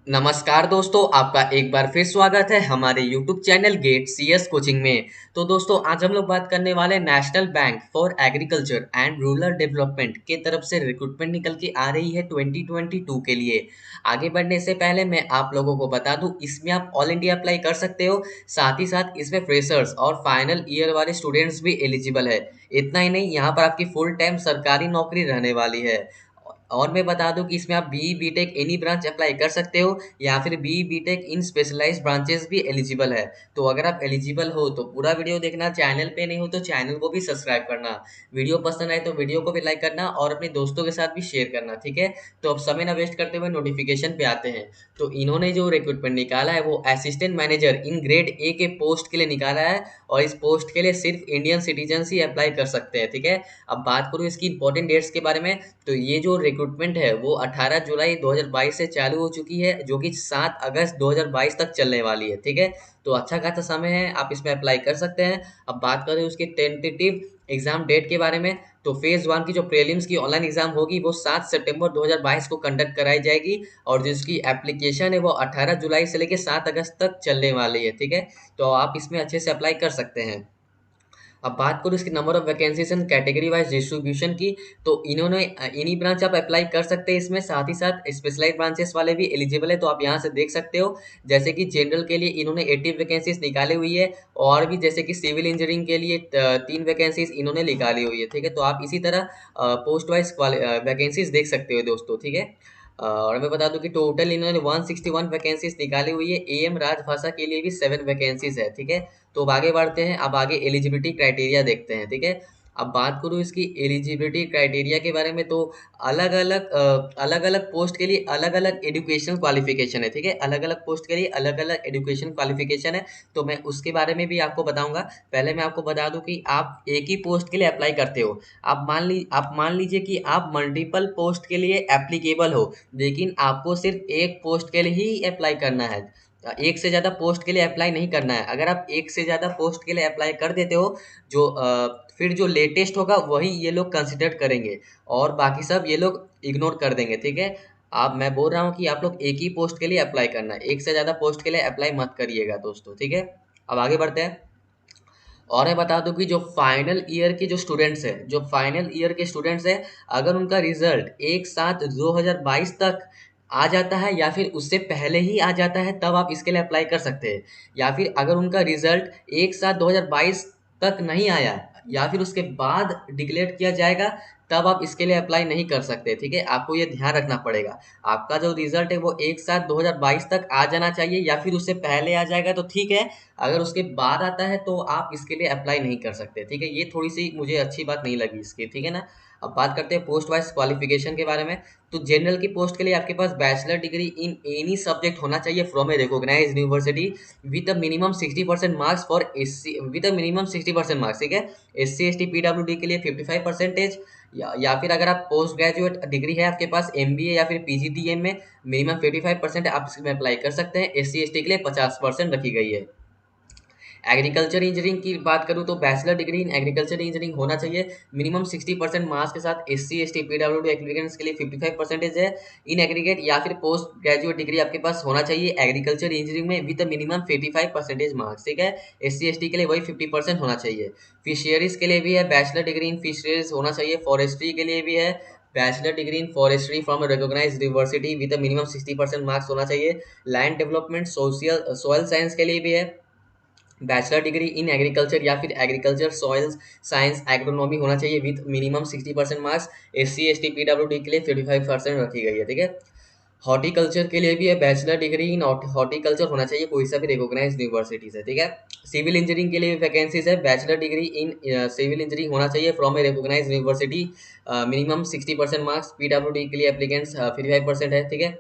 नमस्कार दोस्तों, आपका एक बार फिर स्वागत है हमारे YouTube channel get CS coaching में। तो दोस्तों, आज हम लोग बात करने वाले हैं national bank for agriculture and rural development के तरफ से रिक्रूटमेंट निकल के आ रही है 2022 के लिए। आगे बढ़ने से पहले मैं आप लोगों को बता दूं, इसमें आप ऑल इंडिया अप्लाई कर सकते हो। साथ ही साथ इसमें फ्रेशर्स और फाइनल ईयर वाले स्टूडेंट्स भी एलिजिबल है। इतना ही नहीं, यहाँ पर आपकी फुल टाइम सरकारी नौकरी रहने वाली है। और मैं बता दूं कि इसमें आप BE BTech any branch apply कर सकते हो या फिर BE BTech in specialised branches भी एलिजिबल है। तो अगर आप एलिजिबल हो तो पूरा वीडियो देखना, चैनल पे नहीं हो तो चैनल को भी सब्सक्राइब करना। वीडियो पसंद आए तो वीडियो को भी लाइक करना और अपने दोस्तों के साथ भी शेयर करना, ठीक है। तो अब समय ना वेस्ट करते हुए नोटिफिकेशन पे आते हैं। तो इन्होंने जो रिक्रूटमेंट निकाला है वो assistant manager in grade A के पोस्ट के लिए निकाला है। और इस पोस्ट के लिए सिर्फ इंडियन सिटीजन ही अप्लाई कर सकते हैं, ठीक है। अब बात करूँ इसकी इंपॉर्टेंट डेट्स के बारे में, तो ये जो रिक्रूटमेंट है वो 18 जुलाई 2022 से चालू हो चुकी है, जो कि 7 अगस्त 2022 तक चलने वाली है, ठीक है। तो अच्छा खासा समय है, आप इसमें अप्लाई कर सकते हैं। अब बात करें उसके टेंटेटिव एग्जाम डेट के बारे में, तो फेज वन की जो प्रीलिम्स की ऑनलाइन एग्जाम होगी वो 7 सितंबर 2022 को कंडक्ट कराई जाएगी। और जिसकी एप्लीकेशन है वो 18 जुलाई से लेकर 7 अगस्त तक चलने वाली है, ठीक है। तो आप इसमें अच्छे से अप्लाई कर सकते हैं। अब बात करूँ इसकी number of vacancies and category wise distribution की, तो इन्होंने इन्हीं ब्रांच आप अप्लाई कर सकते हैं इसमें। साथ ही साथ स्पेशलाइज ब्रांचेस वाले भी एलिजिबल है, तो आप यहाँ से देख सकते हो। जैसे कि जनरल के लिए इन्होंने 80 वैकेंसीज निकाली हुई है। और भी जैसे कि सिविल इंजीनियरिंग के लिए 3 वैकेंसीज इन्होंने निकाली हुई है, ठीक है। तो आप इसी तरह पोस्ट वाइज वैकेंसीज देख सकते हो दोस्तों, ठीक है। और मैं बता दूं कि टोटल इन्होंने 161 वैकेंसीज निकाली हुई है। एएम राजभाषा के लिए भी 7 वैकेंसीज है, ठीक है। तो अब आगे बढ़ते हैं, अब आगे एलिजिबिलिटी क्राइटेरिया देखते हैं, ठीक है। अब बात करूँ इसकी एलिजिबिलिटी क्राइटेरिया के बारे में, तो अलग अलग पोस्ट के लिए अलग अलग एजुकेशन क्वालिफिकेशन है, ठीक है। अलग अलग पोस्ट के लिए अलग अलग एजुकेशन क्वालिफिकेशन है। तो मैं उसके बारे में भी आपको बताऊंगा। पहले मैं आपको बता दूं कि आप एक ही पोस्ट के लिए अप्लाई करते हो। आप मान लीजिए कि आप मल्टीपल पोस्ट के लिए एप्लीकेबल हो, लेकिन आपको सिर्फ एक पोस्ट के लिए ही अप्लाई करना है। एक से ज़्यादा पोस्ट के लिए अप्लाई नहीं करना है। अगर आप एक से ज़्यादा पोस्ट के लिए अप्लाई कर देते हो, फिर जो लेटेस्ट होगा वही ये लोग कंसिडर करेंगे और बाकी सब ये लोग इग्नोर कर देंगे, ठीक है। आप मैं बोल रहा हूँ कि आप लोग एक ही पोस्ट के लिए अप्लाई करना है, एक से ज़्यादा पोस्ट के लिए अप्लाई मत करिएगा दोस्तों, ठीक है। अब आगे बढ़ते हैं। और मैं बता दूं कि जो फाइनल ईयर के जो स्टूडेंट्स हैं, जो फाइनल ईयर के स्टूडेंट्स हैं, अगर उनका रिजल्ट 1/7/2022 तक आ जाता है या फिर उससे पहले ही आ जाता है, तब आप इसके लिए अप्लाई कर सकते हैं। या फिर अगर उनका रिजल्ट 1/7/2022 तक नहीं आया या फिर उसके बाद डिक्लेयर किया जाएगा, तब आप इसके लिए अप्लाई नहीं कर सकते, ठीक है। आपको ये ध्यान रखना पड़ेगा। आपका जो रिजल्ट है वो 1/7/2022 तक आ जाना चाहिए, या फिर उससे पहले आ जाएगा तो ठीक है। अगर उसके बाद आता है तो आप इसके लिए अप्लाई नहीं कर सकते, ठीक है। ये थोड़ी सी मुझे अच्छी बात नहीं लगी इसकी, ठीक है ना। अब बात करते हैं पोस्ट वाइज क्वालिफिकेशन के बारे में। तो जनरल की पोस्ट के लिए आपके पास bachelor degree in any subject होना चाहिए from a recognised university with a minimum 60% marks for SC, with a minimum 60% marks, ठीक है। एससी एसटी पीडब्ल्यूडी के लिए 55%, या फिर अगर आप पोस्ट ग्रेजुएट डिग्री है आपके पास एमबीए या फिर पीजीडीएम में, मिनिमम 55% आप इसमें अप्लाई कर सकते हैं। एससी एसटी के लिए 50% रखी गई है। एग्रीकल्चर इंजीनियरिंग की बात करूँ तो bachelor degree in agriculture engineering होना चाहिए मिनिमम 60% मार्क्स के साथ। एससी एसटी पीडब्ल्यूडी एप्लीकेंट्स के लिए 55% है इन एग्रीगेट, या फिर पोस्ट ग्रेजुएट डिग्री आपके पास होना चाहिए एग्रीकल्चर इंजीनियरिंग में विद मिनिमम 55% मार्क्स, ठीक है। एससी एसटी के लिए वही 50% होना चाहिए। फिशरीज के लिए भी है, बैचलर डिग्री इन फिशरीज होना चाहिए। फॉरेस्ट्री के लिए भी है, bachelor degree in forestry from recognised university with minimum 60% marks होना चाहिए। Land development social soil science के लिए भी है, बैचलर डिग्री इन एग्रीकल्चर या फिर एग्रीकल्चर सॉइल साइंस एग्रोनॉमी होना चाहिए with minimum 60% marks. S C S T P W D के लिए 55% रखी गई है, ठीक है। हॉर्टिकल्चर के लिए भी है, बैचलर डिग्री इन हॉर्टिकल्चर होना चाहिए कोई सा भी रिकॉग्नाइज्ड यूनिवर्सिटी से, ठीक है। सिविल इंजीनियरिंग के लिए वैकेंसीज है, bachelor degree in civil engineering होना चाहिए from a recognised university, minimum 60% marks. P W D के लिए एप्लीकेंट्स 55% है, ठीक है।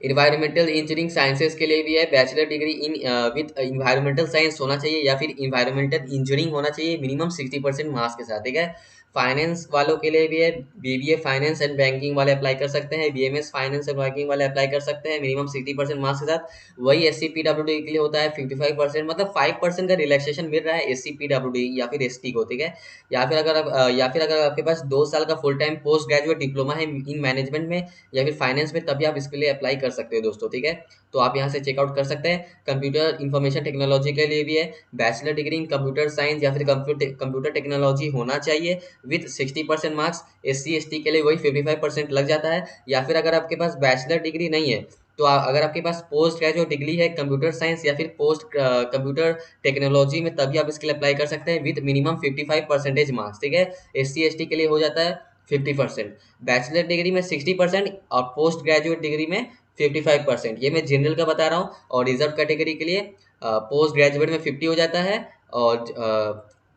इन्वायरमेंटल इंजीनियरिंग साइंसेज के लिए भी है, bachelor degree in with environmental science होना चाहिए या फिर इन्वायरमेंटल इंजीनियरिंग होना चाहिए मिनिमम 60% मार्क्स के साथ, ठीक है। फाइनेंस वालों के लिए भी है, बीबीए फाइनेंस एंड बैंकिंग वाले अप्लाई कर सकते हैं, बीएमएस फाइनेंस एंड बैंकिंग वाले अप्लाई कर सकते हैं मिनिमम 60% मार्क्स के साथ। वही S C P W D के लिए होता है 55%, मतलब 5% का रिलैक्सेशन मिल रहा है S C P W D या फिर एस टी को, ठीक है। या फिर अगर आपके पास 2 साल का full time post graduate diploma है इन मैनेजमेंट में या फिर फाइनेंस में, तभी आप इसके लिए अप्लाई कर सकते हो दोस्तों, ठीक है। तो आप यहाँ से चेकआउट कर सकते हैं। कंप्यूटर इंफॉर्मेशन टेक्नोलॉजी के लिए भी है, bachelor degree in computer science या फिर कंप्यूटर टेक्नोलॉजी होना चाहिए with 60% marks. S C S T के लिए वही 55% लग जाता है। या फिर अगर आपके पास बैचलर डिग्री नहीं है तो अगर आपके पास पोस्ट ग्रेजुएट डिग्री है कंप्यूटर साइंस या फिर पोस्ट कंप्यूटर टेक्नोलॉजी में, तभी आप इसके लिए अप्लाई कर सकते हैं विथ मिनिमम 55% मार्क्स, ठीक है। एस सी एस टी के लिए हो जाता है 50%, बैचलर डिग्री में 60% और पोस्ट ग्रेजुएट डिग्री में 55%। ये मैं जनरल का बता रहा हूँ। और रिजर्व कैटेगरी के लिए पोस्ट ग्रेजुएट में 50 हो जाता है और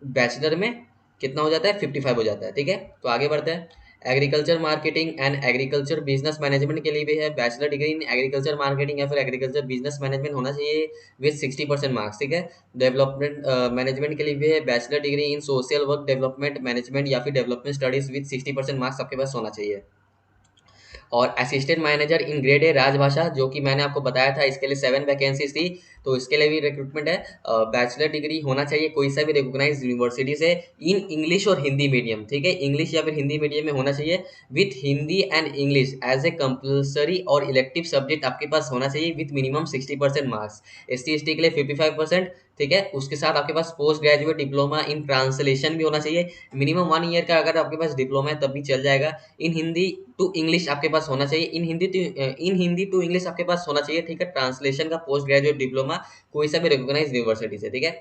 बैचलर में कितना हो जाता है 55 हो जाता है, ठीक है। तो आगे बढ़ते हैं। Agriculture marketing and agriculture business management के लिए भी है, bachelor degree in agriculture marketing या फिर एग्रीकल्चर बिजनेस मैनेजमेंट होना चाहिए विथ 60% मार्क्स, ठीक है। डेवलपमेंट मैनेजमेंट के लिए भी है, बैचलर डिग्री इन सोशल वर्क डेवलपमेंट मैनेजमेंट या फिर डेवलपमेंट स्टडीज विथ 60% मार्क्स आपके पास होना चाहिए। और assistant manager in grade A राजभाषा, जो कि मैंने आपको बताया था, इसके लिए 7 वैकेंसीज थी, तो इसके लिए भी रिक्रूटमेंट है। बैचलर डिग्री होना चाहिए कोई सा भी रिकॉग्नाइज यूनिवर्सिटी से इन इंग्लिश और हिंदी मीडियम, ठीक है। इंग्लिश या फिर हिंदी मीडियम में होना चाहिए with Hindi and English as a compulsory और इलेक्टिव सब्जेक्ट आपके पास होना चाहिए with minimum 60% marks. S T S T के लिए 55%, ठीक है। उसके साथ आपके पास post graduate diploma in translation भी होना चाहिए, मिनिमम 1 ईयर का अगर आपके पास डिप्लोमा है तब भी चल जाएगा। इन हिंदी टू इंग्लिश आपके पास होना चाहिए, इन हिंदी टू इंग्लिश आपके पास होना चाहिए, ठीक है। ट्रांसलेशन का पोस्ट ग्रेजुएट डिप्लोमा कोई सा भी रिकॉग्नाइज यूनिवर्सिटी से, ठीक है।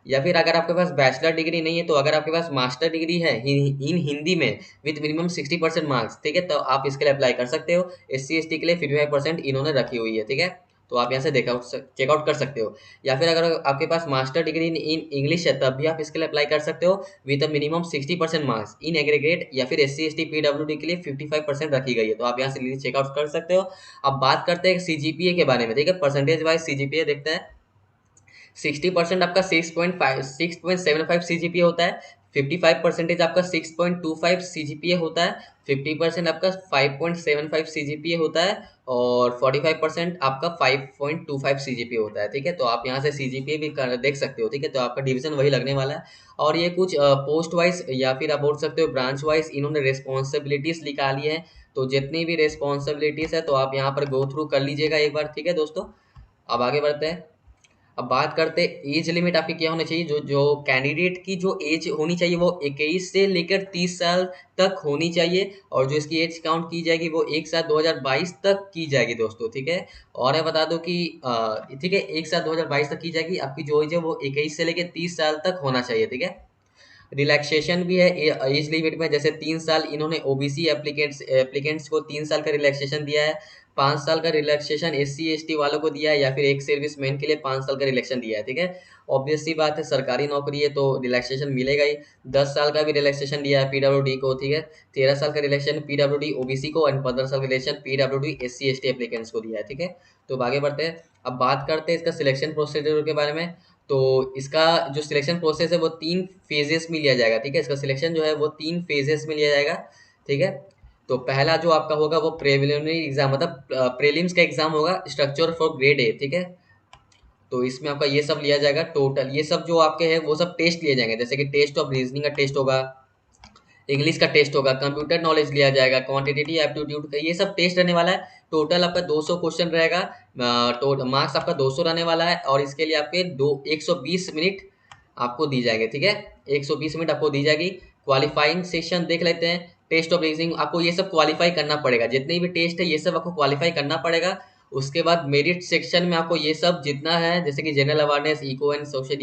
या फिर अगर आपके पास बैचलर डिग्री नहीं है तो अगर आपके पास मास्टर डिग्री है इन हिंदी में विद मिनिमम 60% मार्क्स, ठीक है, तो आप इसके लिए अप्लाई कर सकते हो। एस सी एस टी के लिए 55% इन्होंने रखी हुई है, ठीक है। तो आप यहाँ से चेकआउट कर सकते हो। या फिर अगर आपके पास मास्टर डिग्री इन इंग्लिश है तब भी आप इसके लिए अप्लाई कर सकते हो with minimum 60% marks in aggregate. या फिर S C S T P W D के लिए 55% रखी गई है, तो आप यहाँ से चेकआउट कर सकते हो। अब बात करते हैं सीजीपीए के बारे में, ठीक है। परसेंटेज वाइज सीजीपीए देखते हैं। 60% आपका 6.75 सीजीपीए होता है, 55% आपका 6.25 सीजीपीए होता है, 50% आपका 5.75 सीजीपीए होता है और 45% आपका 5.25 सीजीपीए होता है, ठीक है। तो आप यहाँ से सीजीपीए भी देख सकते हो, ठीक है। तो आपका डिवीजन वही लगने वाला है। और ये कुछ पोस्ट वाइज या फिर आप बोल सकते हो ब्रांच वाइज इन्होंने रिस्पॉन्सिबिलिटीज निकाली है। तो जितनी भी रिस्पॉन्सिबिलिटीज है तो आप यहाँ पर गो थ्रू कर लीजिएगा एक बार, ठीक है दोस्तों। अब आगे बढ़ते हैं। अब बात करते हैं एज लिमिट आपकी क्या होनी चाहिए। जो जो कैंडिडेट की जो एज होनी चाहिए वो 21 से लेकर 30 साल तक होनी चाहिए, और जो इसकी एज काउंट की जाएगी वो 1/7 2022 तक की जाएगी दोस्तों, ठीक है। और मैं बता दूं कि ठीक है 1/7 2022 तक की जाएगी। आपकी जो एज है वो 21 से लेकर 30 साल तक होना चाहिए, ठीक है। रिलैक्सेशन भी है एज लिमिट में, जैसे 3 साल इन्होंने ओबीसी एप्लीकेंट्स को 3 साल का रिलैक्सेशन दिया है, 5 साल का रिलैक्सेशन एससी एसटी वालों को दिया है, या फिर एक सर्विस मैन के लिए 5 साल का रिलैक्सेशन दिया है, ठीक है। ऑब्वियस सी बात है सरकारी नौकरी है तो रिलैक्सेशन मिलेगा ही। 10 साल का भी रिलैक्सेशन दिया है पीडब्ल्यूडी को, ठीक है। 13 साल का रिलैक्सेशन पीडब्ल्यूडी ओबीसी को एंड 15 साल का relaxation PWD SC ST applicants को दिया है, ठीक है। तो आगे बढ़ते हैं। अब बात करते हैं इसका सिलेक्शन प्रोसीजर के बारे में। तो इसका जो सिलेक्शन प्रोसेस है वो 3 फेजेस में लिया जाएगा, ठीक है। इसका सिलेक्शन जो है वो 3 फेजेस में लिया जाएगा, ठीक है। तो पहला जो आपका होगा वो प्रिलिमिनरी एग्जाम, मतलब प्रीलिम्स का एग्जाम होगा, स्ट्रक्चर फॉर ग्रेड ए, ठीक है। तो इसमें आपका ये सब लिया जाएगा टोटल, ये सब जो आपके हैं वो सब टेस्ट लिए जाएंगे, जैसे कि टेस्ट ऑफ रीजनिंग का टेस्ट होगा, इंग्लिश का टेस्ट होगा, कंप्यूटर नॉलेज लिया जाएगा, क्वांटिटेटिव एप्टीट्यूड का, ये सब टेस्ट रहने वाला है। टोटल आपका 200 क्वेश्चन रहेगा, तो मार्क्स आपका 200 रहने वाला है, और इसके लिए आपके 120 मिनट आपको दी जाएंगे, ठीक है। 120 मिनट आपको दी जाएगी। क्वालिफाइंग सेशन देख लेते हैं। टेस्ट ऑफ रीजनिंग आपको ये सब क्वालिफाई करना पड़ेगा, जितने भी टेस्ट है ये सब आपको क्वालिफाई करना पड़ेगा। उसके बाद मेरिट सेक्शन में आपको ये सब जितना है, जैसे कि general awareness, eco and social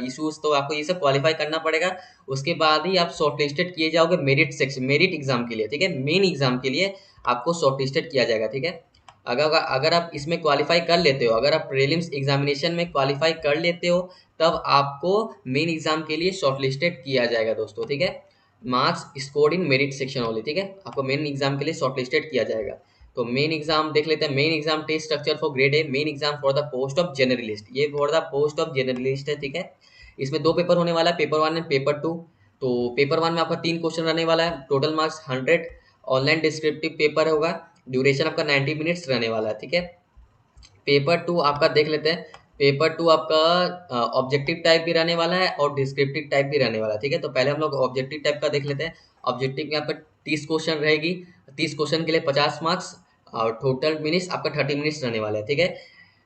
issues, तो आपको ये सब क्वालिफाई करना पड़ेगा। उसके बाद ही आप शॉर्टलिस्टेड किए जाओगे मेरिट सेक्शन, मेरिट एग्जाम के लिए, ठीक है। मेन एग्जाम के लिए आपको शॉर्टलिस्टेड किया जाएगा, ठीक है। अगर अगर आप इसमें क्वालिफाई कर लेते हो, अगर आप प्रीलिम्स एग्जामिनेशन में क्वालिफाई कर लेते हो, तब आपको मेन एग्जाम के लिए शॉर्टलिस्टेड किया जाएगा दोस्तों, ठीक है। Marks scored in merit section only, ठीक है। आपको मेन एग्जाम के लिए शॉर्टलिस्टेड किया जाएगा। तो मेन एग्जाम देख लेते हैं। Main exam test structure for grade A, main exam for the post of journalist, ये for the post of journalist है, ठीक है। इसमें 2 पेपर होने वाला है, पेपर 1 एंड पेपर 2। तो पेपर वन में आपका 3 क्वेश्चन रहने वाला है, total marks 100, online descriptive paper होगा, ड्यूरेशन आपका 90 मिनट्स रहने वाला है, ठीक है। पेपर टू आपका देख लेते हैं। पेपर टू आपका ऑब्जेक्टिव टाइप भी रहने वाला है और डिस्क्रिप्टिव टाइप भी रहने वाला है, ठीक है। तो पहले हम लोग ऑब्जेक्टिव टाइप का देख लेते हैं। ऑब्जेक्टिव में आपका 30 क्वेश्चन रहेगी, 30 क्वेश्चन के लिए 50 मार्क्स और टोटल मिनट्स आपका 30 मिनट्स रहने वाला है, ठीक है।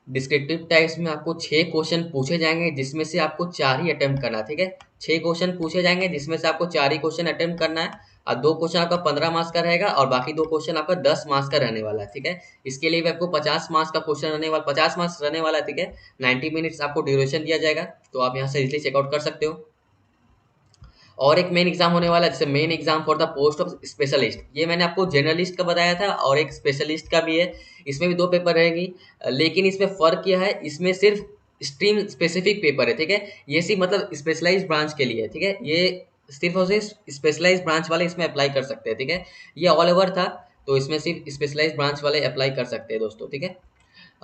डिस्क्रिप्टिव टाइप्स में आपको 6 क्वेश्चन पूछे जाएंगे जिसमें से आपको 4 ही अटेम्प्ट करना है, ठीक है। 6 क्वेश्चन पूछे जाएंगे जिसमें से आपको 4 ही क्वेश्चन अटेम्प्ट करना है और 2 क्वेश्चन आपका 15 मार्क्स का रहेगा और बाकी 2 क्वेश्चन आपका 10 मार्क्स का रहने वाला है, ठीक है। इसके लिए भी आपको 50 मार्क्स का क्वेश्चन रहने वाला, 50 मार्क्स रहने वाला है, ठीक है। 90 मिनट्स आपको ड्यूरेशन दिया जाएगा, तो आप यहाँ से इजिली चेकआउट कर सकते हो। और एक मेन एग्जाम होने वाला है, जैसे main exam for the post of specialist. ये मैंने आपको जनरलिस्ट का बताया था और एक स्पेशलिस्ट का भी है। इसमें भी 2 पेपर रहेगी, लेकिन इसमें फर्क क्या है, इसमें सिर्फ स्ट्रीम स्पेसिफिक पेपर है, ठीक है। ये सिर्फ मतलब स्पेशलाइज्ड ब्रांच के लिए है, ठीक है। ये सिर्फ और सिर्फ स्पेशलाइज्ड ब्रांच वाले इसमें अप्लाई कर सकते हैं, ठीक है। ये ऑल ओवर था, तो इसमें सिर्फ स्पेशलाइज्ड ब्रांच वाले अप्लाई कर सकते हैं दोस्तों, ठीक है।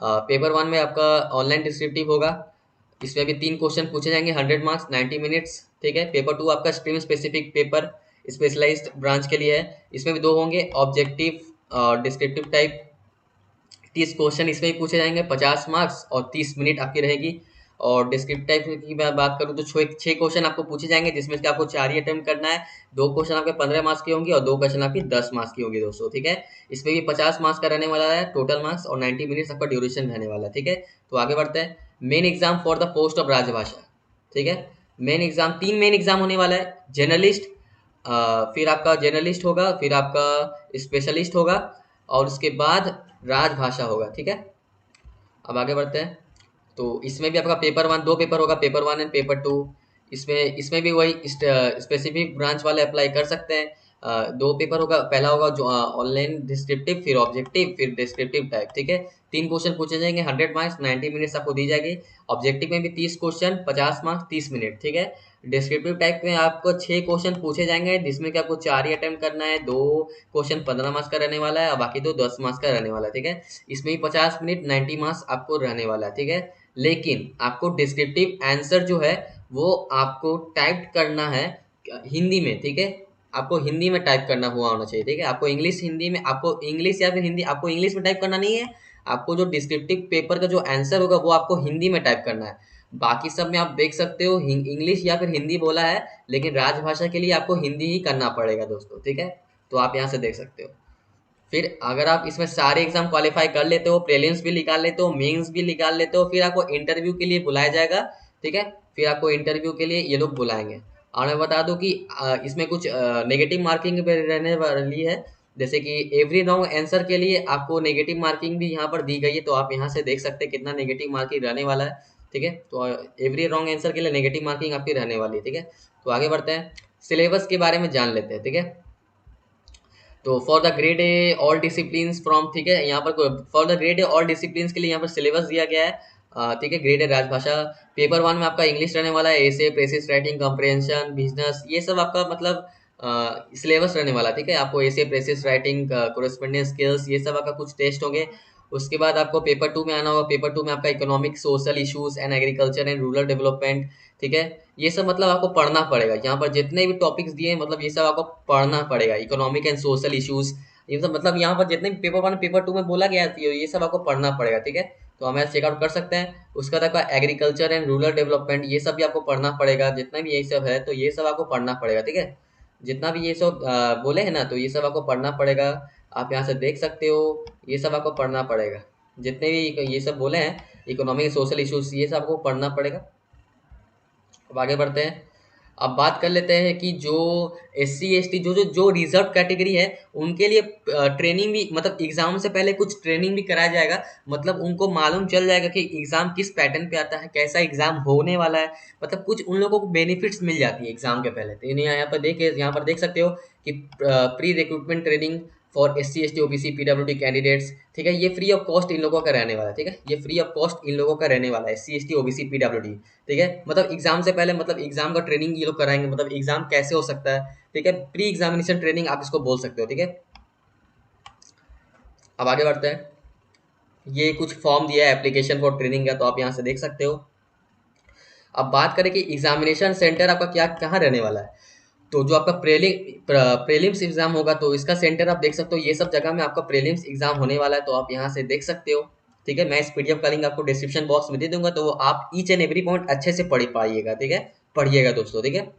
पेपर वन में आपका ऑनलाइन डिस्क्रिप्टिव होगा, इसमें भी 3 क्वेश्चन पूछे जाएंगे, 100 मार्क्स 90 मिनट्स, ठीक है। पेपर टू आपका stream specific paper specialised branch के लिए है, इसमें भी 2 होंगे, ऑब्जेक्टिव और डिस्क्रिप्टिव टाइप। 30 क्वेश्चन इसमें ही पूछे जाएंगे, 50 मार्क्स और 30 मिनट आपकी रहेगी। और डिस्क्रिप्टिव टाइप की मैं बात करूँ तो 6 क्वेश्चन आपको पूछे जाएंगे जिसमें से आपको 4 ही अटेम्प्ट करना है। 2 क्वेश्चन आपके 15 मार्क्स की होंगी और 2 क्वेश्चन आपकी 10 मार्क्स की होंगी दोस्तों, ठीक है। इसमें भी 50 मार्क्स का रहने वाला है टोटल मार्क्स और 90 मिनट्स आपका ड्यूरेशन रहने वाला है, ठीक है। तो आगे बढ़ते हैं। Main exam for the post of राजभाषा, ठीक है। मेन एग्जाम 3 मेन एग्जाम होने वाला है, जर्नलिस्ट, फिर आपका जर्नलिस्ट होगा, फिर आपका स्पेशलिस्ट होगा और उसके बाद राजभाषा होगा, ठीक है। अब आगे बढ़ते हैं। तो इसमें भी आपका पेपर वन, 2 पेपर होगा, paper one and paper two. इसमें भी वही स्पेसिफिक ब्रांच वाले अप्लाई कर सकते हैं। 2 पेपर होगा, पहला होगा जो ऑनलाइन डिस्क्रिप्टिव, फिर ऑब्जेक्टिव, फिर डिस्क्रिप्टिव टाइप, ठीक है। 3 क्वेश्चन पूछे जाएंगे, 100 मार्क्स 90 मिनट्स आपको दी जाएगी। ऑब्जेक्टिव में भी 30 क्वेश्चन 50 मार्क्स 30 मिनट, ठीक है। डिस्क्रिप्टिव टाइप में आपको 6 क्वेश्चन पूछे जाएंगे जिसमें कि आपको 4 ही अटेम्प्ट करना है। 2 क्वेश्चन 15 मार्क्स का रहने वाला है और बाकी 2 10 मार्क्स का रहने वाला है, ठीक है। इसमें भी 50 मिनट 90 मार्क्स आपको रहने वाला है, ठीक है। लेकिन आपको डिस्क्रिप्टिव आंसर जो है वो आपको टाइप करना है हिंदी में, ठीक है। आपको हिंदी में टाइप करना हुआ होना चाहिए, ठीक है। आपको इंग्लिश हिंदी में, आपको इंग्लिश या फिर हिंदी, आपको इंग्लिश में टाइप करना नहीं है। आपको जो डिस्क्रिप्टिव पेपर का जो आंसर होगा वो आपको हिंदी में टाइप करना है। बाकी सब में आप देख सकते हो इंग्लिश या फिर हिंदी बोला है, लेकिन राजभाषा के लिए आपको हिंदी ही करना पड़ेगा दोस्तों, ठीक है। तो आप यहाँ से देख सकते हो। फिर अगर आप इसमें सारे एग्जाम क्वालिफाई कर लेते हो, प्रीलिम्स भी निकाल लेते हो, मेंस भी निकाल लेते हो, फिर आपको इंटरव्यू के लिए बुलाया जाएगा, ठीक है। फिर आपको इंटरव्यू के लिए ये लोग बुलाएंगे। और मैं बता दूं कि इसमें कुछ नेगेटिव मार्किंग भी रहने वाली है, जैसे कि एवरी रॉन्ग आंसर के लिए आपको नेगेटिव मार्किंग भी यहाँ पर दी गई है। तो आप यहाँ से देख सकते हैं कितना नेगेटिव मार्किंग रहने वाला है, ठीक है। तो एवरी रॉन्ग आंसर के लिए नेगेटिव मार्किंग आपकी रहने वाली है, ठीक है। तो आगे बढ़ते हैं, सिलेबस के बारे में जान लेते हैं, ठीक है। तो for the grade A all discipline from, ठीक है, यहाँ पर for the grade A all discipline के लिए यहाँ पर सिलेबस दिया गया है, ठीक है। ग्रेड ए राजभाषा पेपर वन में आपका इंग्लिश रहने वाला है, एसे प्रेसिस राइटिंग कॉम्प्रिहेंशन बिजनेस, ये सब आपका मतलब सिलेबस रहने वाला है, ठीक है। आपको एसे प्रेसिस राइटिंग कोरेस्पोंडेंस स्किल्स ये सब आपका कुछ टेस्ट होंगे। उसके बाद आपको पेपर टू में आना होगा। पेपर टू में आपका economic social issues and agriculture and rural development, ठीक है। ये सब मतलब आपको पढ़ना पड़ेगा, यहाँ पर जितने भी टॉपिक्स दिए हैं मतलब ये सब आपको पढ़ना पड़ेगा। इकोनॉमिक एंड सोशल इश्यूज, ये सब मतलब यहाँ पर जितने भी पेपर वन पेपर टू में बोला गया है ये सब आपको पढ़ना पड़ेगा, ठीक है। तो हम ऐसे चेकआउट कर सकते हैं। उसका तक एग्रीकल्चर एंड रूरल डेवलपमेंट ये सब भी आपको पढ़ना पड़ेगा, जितना भी ये सब है तो ये सब आपको पढ़ना पड़ेगा, ठीक है। जितना भी ये सब बोले हैं ना तो ये सब आपको पढ़ना पड़ेगा। आप यहाँ से देख सकते हो, ये सब आपको पढ़ना पड़ेगा, जितने भी ये सब बोले हैं इकोनॉमिक सोशल इश्यूज ये सब आपको पढ़ना पड़ेगा। अब आगे बढ़ते हैं। अब बात कर लेते हैं कि जो SC ST जो जो जो रिजर्व कैटेगरी है उनके लिए ट्रेनिंग भी, मतलब एग्जाम से पहले कुछ ट्रेनिंग भी कराया जाएगा। मतलब उनको मालूम चल जाएगा कि एग्जाम किस पैटर्न पे आता है, कैसा एग्जाम होने वाला है। मतलब कुछ उन लोगों को बेनिफिट्स मिल जाती है एग्जाम के पहले। तो इन्हें यहाँ पर देख सकते हो कि pre recruitment training for SC ST OBC PWD candidates, ठीक है। ये फ्री ऑफ कॉस्ट इन लोगों का रहने वाला है, ठीक है। ये फ्री ऑफ कॉस्ट इन लोगों का रहने वाला है, SC ST OBC PWD, ठीक है। मतलब एग्जाम से पहले मतलब एग्जाम का ट्रेनिंग ये लोग कराएंगे, मतलब एग्जाम कैसे हो सकता है, ठीक है। प्री एग्जामिनेशन ट्रेनिंग आप इसको बोल सकते हो, ठीक है। अब आगे बढ़ते हैं। ये कुछ फॉर्म दिया है एप्लीकेशन फॉर ट्रेनिंग का, तो आप यहाँ से देख सकते हो। अब बात करें कि एग्जामिनेशन सेंटर आपका क्या कहाँ रहने वाला है। तो जो आपका प्रीलिम्स एग्जाम होगा तो इसका सेंटर आप देख सकते हो, ये सब जगह में आपका प्रीलिम्स एग्जाम होने वाला है, तो आप यहाँ से देख सकते हो। ठीक है, मैं इस पीडीएफ का लिंक आपको डिस्क्रिप्शन बॉक्स में दे दूंगा, तो वो आप ईच एंड एवरी पॉइंट अच्छे से पढ़ पाइएगा। ठीक है, पढ़िएगा दोस्तों। ठीक है,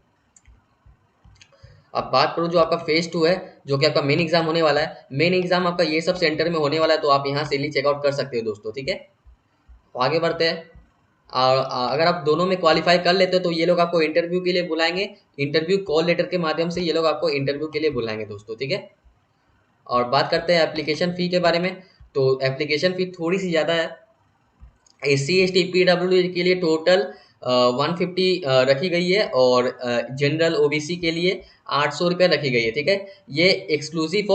अब बात करूँ जो आपका फेज 2 है, जो कि आपका मेन एग्जाम होने वाला है। मेन एग्जाम आपका ये सब सेंटर में होने वाला है, तो आप यहाँ से चेकआउट कर सकते हो दोस्तों। ठीक है, तो आगे बढ़ते हैं। और अगर आप दोनों में क्वालिफाई कर लेते हो तो ये लोग आपको इंटरव्यू के लिए बुलाएंगे। इंटरव्यू कॉल लेटर के माध्यम से ये लोग आपको इंटरव्यू के लिए बुलाएंगे दोस्तों। ठीक है, और बात करते हैं एप्लीकेशन फ़ी के बारे में। तो एप्लीकेशन फ़ी थोड़ी सी ज़्यादा है। SC ST PWD के लिए टोटल 150 रखी गई है, और जनरल OBC के लिए 800 रुपये रखी गई है। ठीक है, ये एक्सक्लूसिव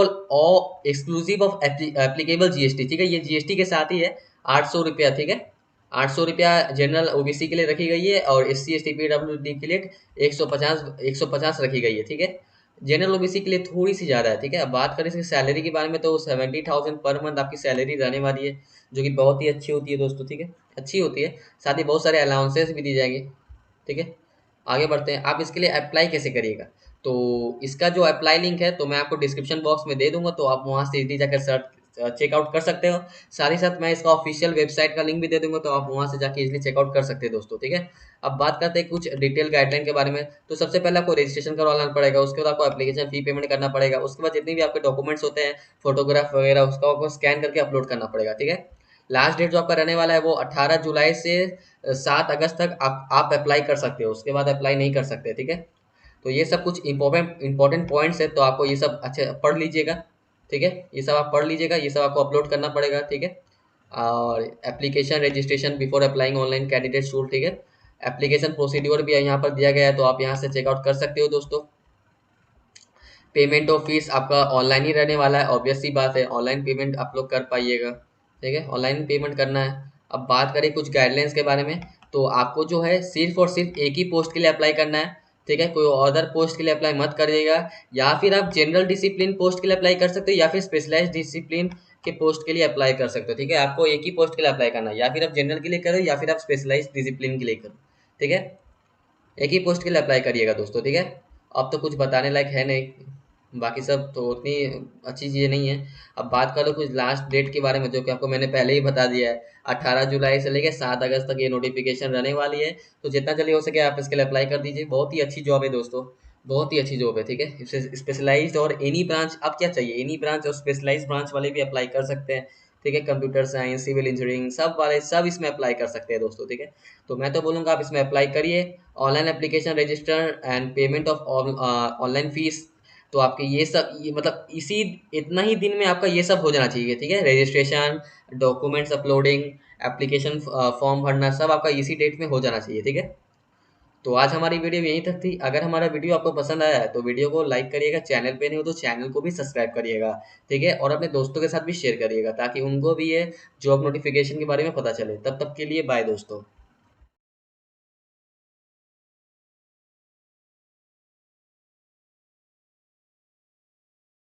ऑफ एप्लीकेबल GST। ठीक है, ये GST के साथ ही है, 800 रुपया। ठीक है, 800 रुपया जनरल OBC के लिए रखी गई है, और SC ST PWD के लिए 150 रखी गई है। ठीक है, जनरल OBC के लिए थोड़ी सी ज़्यादा है। ठीक है, अब बात करें इसकी सैलरी के बारे में, तो 70,000 पर मंथ आपकी सैलरी रहने वाली है, जो कि बहुत ही अच्छी होती है दोस्तों। ठीक है, अच्छी होती है, साथ ही बहुत सारे अलाउंसेस भी दी जाएंगे। ठीक है, आगे बढ़ते हैं। आप इसके लिए अप्लाई कैसे करिएगा, तो इसका जो अप्लाई लिंक है तो मैं आपको डिस्क्रिप्शन बॉक्स में दे दूंगा, तो आप वहाँ से इजीली जाकर सर्च चेकआउट कर सकते हो। साथ ही साथ मैं इसका ऑफिशियल वेबसाइट का लिंक भी दे दूंगा, तो आप वहाँ से जाके इजीली चेकआउट कर सकते हैं दोस्तों। ठीक है, अब बात करते हैं कुछ डिटेल गाइडलाइन के बारे में। तो सबसे पहले आपको रजिस्ट्रेशन करवाना पड़ेगा, उसके बाद आपको एप्लीकेशन फ़ी पेमेंट करना पड़ेगा, उसके बाद जितने भी आपके डॉक्यूमेंट्स होते हैं, फोटोग्राफ वगैरह, उसका आपको स्कैन करके अपलोड करना पड़ेगा। ठीक है, लास्ट डेट जो आपका रहने वाला है वो 18 जुलाई से 7 अगस्त तक आप अप्लाई कर सकते हो, उसके बाद अप्लाई नहीं कर सकते। ठीक है, तो ये सब कुछ इंपॉर्टेंट पॉइंट्स है, तो आपको ये सब अच्छे पढ़ लीजिएगा। ठीक है, ये सब आप पढ़ लीजिएगा, ये सब आपको अपलोड करना पड़ेगा। ठीक है, और application registration before applying online candidate shoot. ठीक है, एप्लीकेशन प्रोसीड्योर भी यहाँ पर दिया गया है, तो आप यहाँ से चेकआउट कर सकते हो दोस्तों। पेमेंट ऑफ फीस आपका ऑनलाइन ही रहने वाला है, ऑब्वियस सी बात है, ऑनलाइन पेमेंट आप लोग कर पाइएगा। ठीक है, ऑनलाइन पेमेंट करना है। अब बात करें कुछ गाइडलाइंस के बारे में, तो आपको जो है सिर्फ और सिर्फ एक ही पोस्ट के लिए अप्लाई करना है। ठीक है, कोई अदर पोस्ट के लिए अप्लाई मत करिएगा, या फिर आप जनरल डिसिप्लिन पोस्ट के लिए अप्लाई कर सकते हो, या फिर स्पेशलाइज डिसिप्लिन के पोस्ट के लिए अप्लाई कर सकते हो। ठीक है, आपको एक ही पोस्ट के लिए अप्लाई करना है, या फिर आप जनरल के लिए करो, या फिर आप स्पेशलाइज डिसिप्लिन के लिए करो। ठीक है, एक ही पोस्ट के लिए अप्लाई करिएगा दोस्तों। ठीक है, अब तो कुछ बताने लायक है नहीं, बाकी सब तो उतनी अच्छी चीज़ें नहीं है। अब बात करो कुछ लास्ट डेट के बारे में, जो कि आपको मैंने पहले ही बता दिया है, 18 जुलाई से लेकर 7 अगस्त तक ये नोटिफिकेशन रहने वाली है। तो जितना जल्दी हो सके आप इसके लिए अप्लाई कर दीजिए, बहुत ही अच्छी जॉब है दोस्तों, बहुत ही अच्छी जॉब है। ठीक है, स्पेशलाइज्ड और एनी ब्रांच, आप क्या चाहिए, एनी ब्रांच और स्पेशलाइज्ड ब्रांच वाले भी अप्लाई कर सकते हैं। ठीक है, कंप्यूटर साइंस, सिविल इंजीनियरिंग, सब वाले सब इसमें अप्लाई कर सकते हैं दोस्तों। ठीक है, तो मैं तो बोलूँगा आप इसमें अप्लाई करिए। Online application register and payment of online fees, तो आपके ये सब, ये मतलब इसी इतना ही दिन में आपका ये सब हो जाना चाहिए। ठीक है, registration, documents uploading, application form भरना, सब आपका इसी डेट में हो जाना चाहिए। ठीक है, तो आज हमारी वीडियो यहीं तक थी। अगर हमारा वीडियो आपको पसंद आया है तो वीडियो को लाइक करिएगा, चैनल पे नहीं हो तो चैनल को भी सब्सक्राइब करिएगा। ठीक है, और अपने दोस्तों के साथ भी शेयर करिएगा, ताकि उनको भी ये जॉब नोटिफिकेशन के बारे में पता चले। तब तक के लिए बाय दोस्तों।